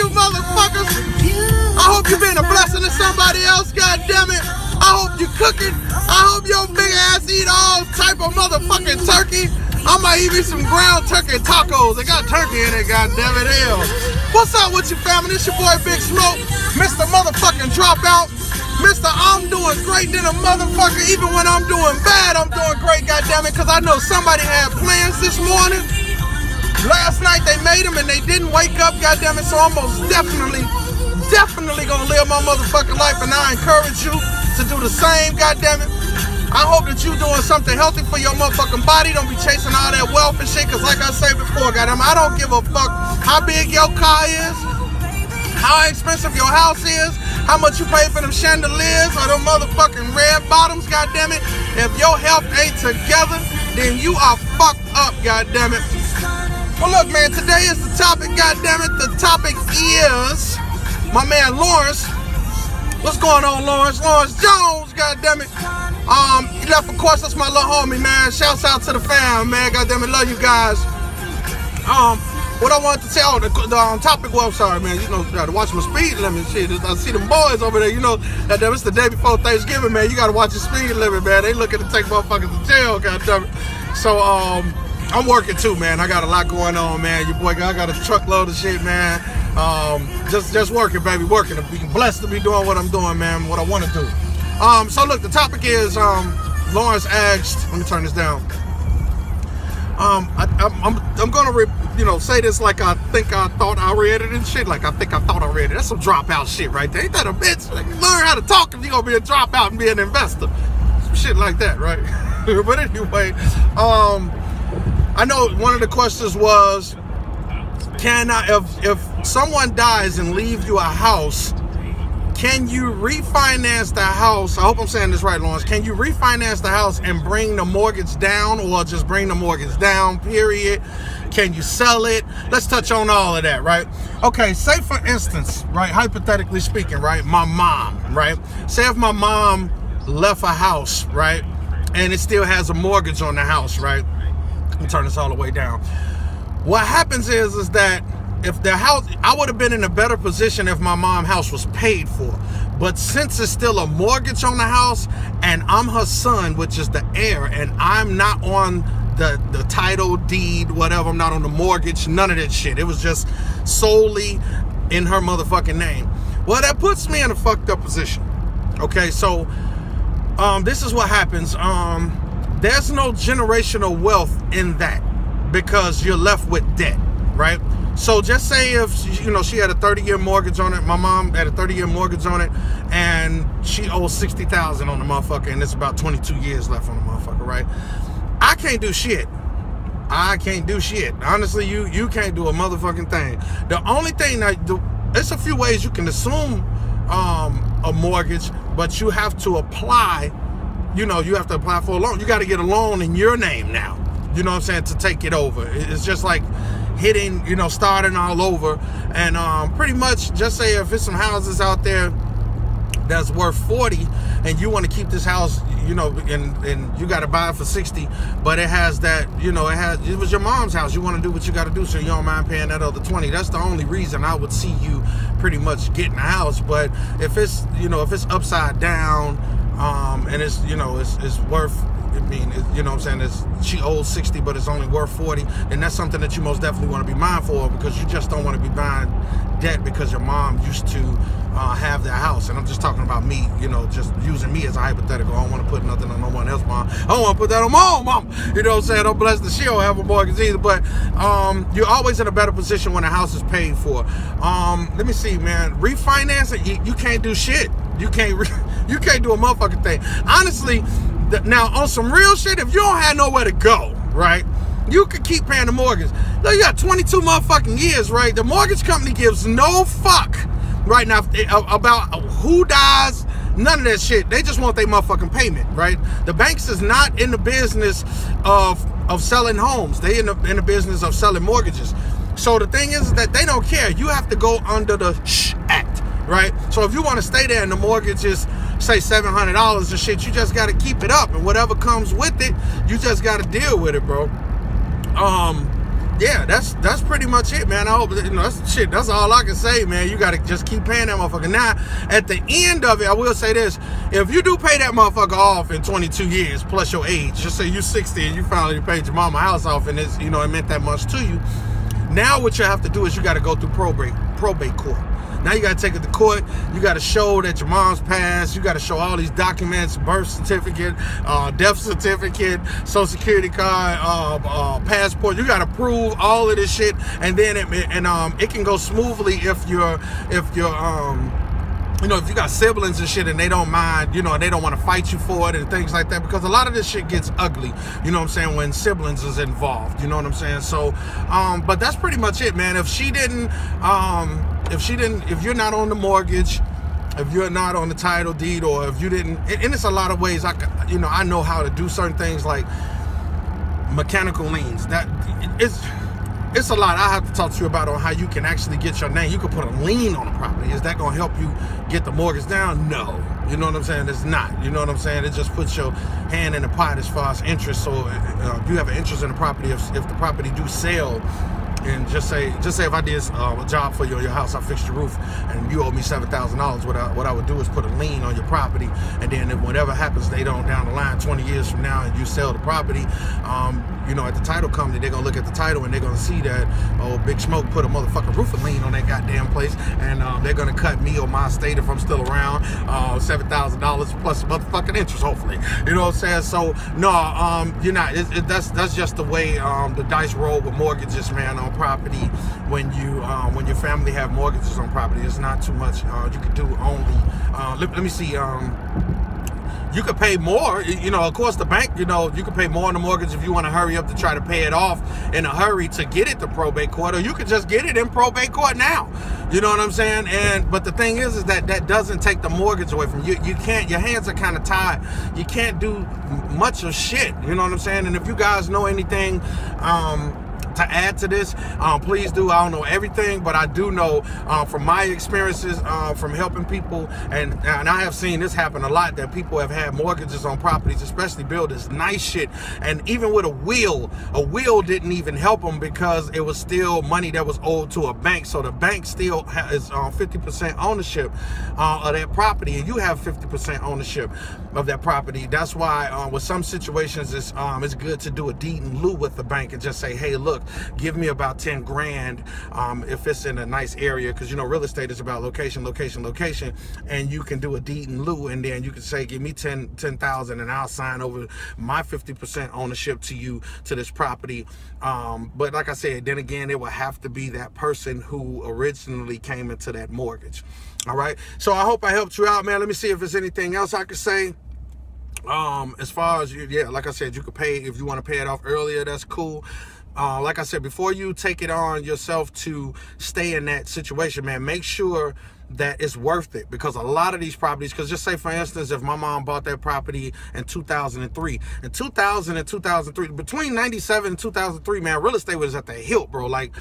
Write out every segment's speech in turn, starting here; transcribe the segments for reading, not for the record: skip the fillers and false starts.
you motherfuckers. I hope you been a blessing to somebody else, goddammit. I hope you cooking. I hope your big ass eat all type of motherfucking turkey. I might eat me some ground turkey tacos. They got turkey in it, goddammit. Hell. What's up with you, family? This your boy Big Smoke, Mr. Motherfucking Dropout. Mr. I'm doing great than a motherfucker. Even when I'm doing bad, I'm doing great, goddammit, because I know somebody had plans this morning. Last night they made them and they didn't wake up, goddammit, so I'm most definitely gonna live my motherfucking life, and I encourage you to do the same, goddammit. I hope that you doing something healthy for your motherfucking body. Don't be chasing all that wealth and shit, because like I said before, goddamn, I don't give a fuck how big your car is, how expensive your house is, how much you pay for them chandeliers or them motherfucking red bottoms, goddammit. If your health ain't together, then you are fucked up, goddammit. Well, look, man, today is the topic, goddammit. The topic is my man Lawrence. What's going on, Lawrence? Lawrence Jones, goddammit. He left, of course, that's my little homie, man. Shouts out to the fam, man. Goddammit, love you guys. What I wanted to tell, the topic was, sorry, man, you know, you gotta watch my speed limit, shit. I see them boys over there, you know, goddamn, it's the day before Thanksgiving, man. You gotta watch your speed limit, man. They looking to take motherfuckers to jail, goddammit. So, I'm working too, man. I got a lot going on, man. Your boy, I got a truckload of shit, man. Just working, baby, working. I'm blessed to be doing what I'm doing, man, what I want to do. So look, the topic is, Lawrence asked, let me turn this down. I'm gonna say this like I think I thought I read it and shit. Like I think I thought I read it. That's some dropout shit right there. Ain't that a bitch? Like, learn how to talk if you gonna be a dropout and be an investor. Some shit like that, right? But anyway, I know one of the questions was, if someone dies and leave you a house, can you refinance the house? I hope I'm saying this right, Lawrence. Can you refinance the house and bring the mortgage down, or just bring the mortgage down, period? Can you sell it? Let's touch on all of that, right? Okay, say for instance, right, hypothetically speaking, right, my mom, right? Say if my mom left a house, right, and it still has a mortgage on the house, right? Let me turn this all the way down. What happens is that if the house, I would have been in a better position if my mom's house was paid for. But since it's still a mortgage on the house, and I'm her son, which is the heir, and I'm not on the title deed, whatever, I'm not on the mortgage, none of that shit. It was just solely in her motherfucking name. Well, that puts me in a fucked up position. Okay, so this is what happens. There's no generational wealth in that, because you're left with debt, right? So just say if, she had a 30-year mortgage on it, my mom had a 30-year mortgage on it, and she owes $60,000 on the motherfucker, and it's about 22 years left on the motherfucker, right? I can't do shit. I can't do shit. Honestly, you can't do a motherfucking thing. The only thing it's a few ways you can assume a mortgage, but you have to apply, you have to apply for a loan. You got to get a loan in your name now, you know what I'm saying, to take it over. It's just like hitting, starting all over. And pretty much, just say if it's some houses out there that's worth 40 and you want to keep this house, and you got to buy it for 60, but it has that, it was your mom's house, you want to do what you got to do, so you don't mind paying that other 20. That's the only reason I would see you pretty much getting a house. But if it's, if it's upside down, and it's, it's worth, she owes 60, but it's only worth 40, then that's something that you most definitely want to be mindful of, because you just don't want to be buying debt because your mom used to have that house. And I'm just talking about me, just using me as a hypothetical. I don't want to put nothing on no one else's mom. I don't want to put that on my own mom. You know what I'm saying? I'm blessed that she don't have a mortgage either. But you're always in a better position when a house is paid for. Let me see, man. Refinance it, you can't do shit. You can't do a motherfucking thing. Honestly, now on some real shit, if you don't have nowhere to go, right, you could keep paying the mortgage. Now you got 22 motherfucking years, right? The mortgage company gives no fuck right now about who dies, none of that shit. They just want their motherfucking payment, right? The banks is not in the business of selling homes. They in the business of selling mortgages. So the thing is that they don't care. You have to go under the Act, right? So if you want to stay there and the mortgage is, say, $700 and shit, you just got to keep it up, and whatever comes with it, you just got to deal with it, bro. yeah, that's pretty much it, man. I hope, that's all I can say, man. You gotta just keep paying that motherfucker. Now, at the end of it, I will say this: if you do pay that motherfucker off in 22 years plus your age, just say you're 60 and you finally paid your mama house off, and it's, it meant that much to you. Now, what you have to do is you got to go through probate court. Now you got to take it to court. You got to show that your mom's passed. You got to show all these documents: birth certificate, death certificate, social security card, passport. You got to prove all of this shit, and then it can go smoothly if if you got siblings and shit and they don't mind, they don't want to fight you for it and things like that, because a lot of this shit gets ugly, you know what I'm saying, when siblings is involved, you know what I'm saying? So, but that's pretty much it, man. If you're not on the mortgage, if you're not on the title deed, or if you didn't, and it's a lot of ways I know how to do certain things like mechanical liens. It's a lot I have to talk to you about on how you can actually get your name. You can put a lien on the property. Is that going to help you get the mortgage down? No. You know what I'm saying? It's not. You know what I'm saying? It just puts your hand in the pot as far as interest. So you have an interest in the property. If the property do sell, and just say if I did a job for you on your house, I fixed your roof, and you owe me $7,000. What I would do is put a lien on your property, and then if whatever happens down the line, 20 years from now, and you sell the property, at the title company, they're gonna look at the title and they're gonna see that Big Smoke put a motherfucking roofing lien on that goddamn place, and they're gonna cut me or my estate, if I'm still around, $7,000 plus motherfucking interest, hopefully. You know what I'm saying? So no, you're not. That's just the way the dice roll with mortgages, man, on property. When your family have mortgages on property, it's not too much you can do. Only let me see. You could pay more, of course, the bank, you could pay more on the mortgage if you want to hurry up to try to pay it off in a hurry to get it to probate court, or you could just get it in probate court now. You know what I'm saying? But the thing is that doesn't take the mortgage away from you. You can't, your hands are kind of tied. You can't do much of shit. You know what I'm saying? And if you guys know anything, to add to this, please do. I don't know everything, but I do know from my experiences from helping people, and I have seen this happen a lot, that people have had mortgages on properties, especially buildings, nice shit, and even with a will didn't even help them, because it was still money that was owed to a bank. So the bank still has 50% ownership of that property, and you have 50% ownership of that property. That's why with some situations it's good to do a deed in lieu with the bank and just say, hey, look, give me about 10 grand if it's in a nice area, because real estate is about location, and you can do a deed in lieu, and then you can say, give me 10,000 and I'll sign over my 50% ownership to this property. But like I said, then again, it will have to be that person who originally came into that mortgage. All right, so I hope I helped you out, man. Let me see if there's anything else I could say. As far as like I said, you could pay if you want to pay it off earlier. That's cool. Like I said, before you take it on yourself to stay in that situation, man, make sure that it's worth it, because a lot of these properties, because just say for instance, if my mom bought that property in 2003, in 2000 and 2003, between 97 and 2003, man, real estate was at the hilt, bro. Like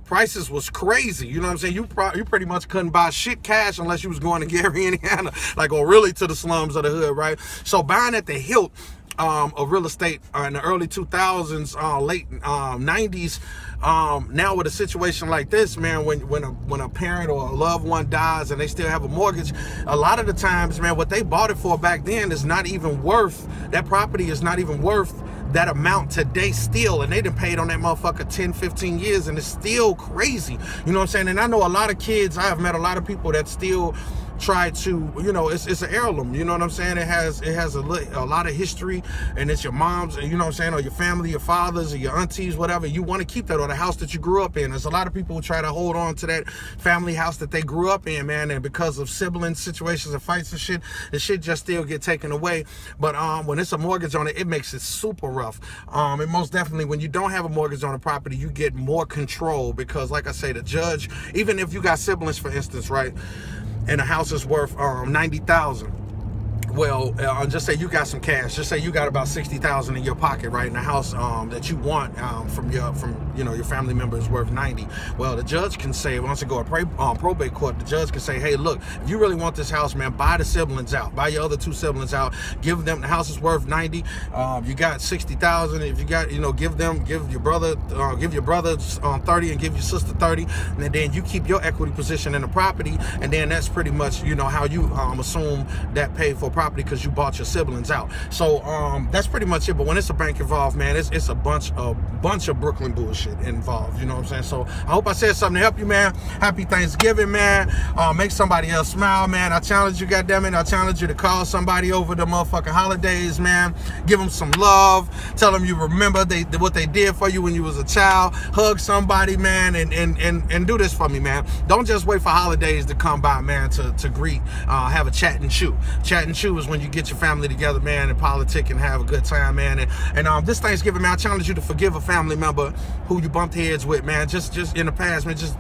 prices was crazy. You know what I'm saying? You pretty much couldn't buy shit cash unless you was going to Gary, Indiana, or really to the slums of the hood, right? So buying at the hilt of real estate in the early 2000s, late 90s. Now with a situation like this, man, when a parent or a loved one dies and they still have a mortgage, a lot of the times, man, what they bought it for back then is not even worth, that property is not even worth that amount today still, and they done paid on that motherfucker 10, 15 years, and it's still crazy. You know what I'm saying? And I know a lot of kids, I have met a lot of people that still try to, it's an heirloom, you know what I'm saying? It has a lot of history, and it's your mom's, you know what I'm saying, or your family, your fathers, or your aunties, whatever. You want to keep that, or the house that you grew up in. There's a lot of people who try to hold on to that family house that they grew up in, man, and because of sibling situations and fights and shit, the shit just still get taken away. But when it's a mortgage on it, it makes it super rough. And most definitely, when you don't have a mortgage on a property, you get more control, because like I say, the judge, even if you got siblings, for instance, right, and the house is worth $90,000. well, just say you got some cash. Just say you got about $60,000 in your pocket, right, in the house that you want from your family member is worth 90. Well, the judge can say, once it go to probate court, the judge can say, hey, look, if you really want this house, man, buy the siblings out, buy your other 2 siblings out, give them, the house is worth 90. You got 60,000. If you got, give your brother 30 and give your sister 30, and then you keep your equity position in the property, and then that's pretty much how you assume that paid for property because you bought your siblings out. So that's pretty much it. But when it's a bank involved, man, it's a bunch of Brooklyn bullshit involved. You know what I'm saying? So I hope I said something to help you, man. Happy Thanksgiving, man. Make somebody else smile, man. I challenge you, goddammit. I challenge you to call somebody over the motherfucking holidays, man. Give them some love. Tell them you remember what they did for you when you was a child. Hug somebody, man, and do this for me, man. Don't just wait for holidays to come by, man, to greet. Have a chat and chew. Chat and chew is when you get your family together, man, and politic and have a good time, man. And this Thanksgiving, man, I challenge you to forgive a family member who you bumped heads with, man. Just in the past, man, just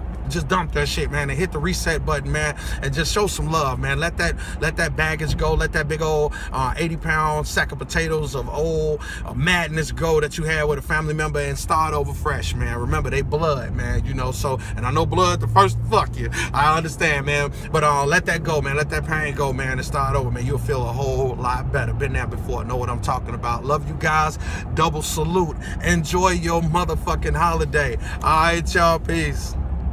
dump that shit, man, and hit the reset button, man, and just show some love, man. Let that baggage go. Let that big old 80-pound sack of potatoes of old madness go that you had with a family member, and start over fresh, man. Remember, they blood, man, so, and I know blood the first, fuck you, I understand, man, but let that go, man. Let that pain go, man, and start over, man. You'll feel a whole lot better. Been there before, know what I'm talking about. Love you guys. Double salute. Enjoy your motherfucking holiday. All right, y'all. Peace.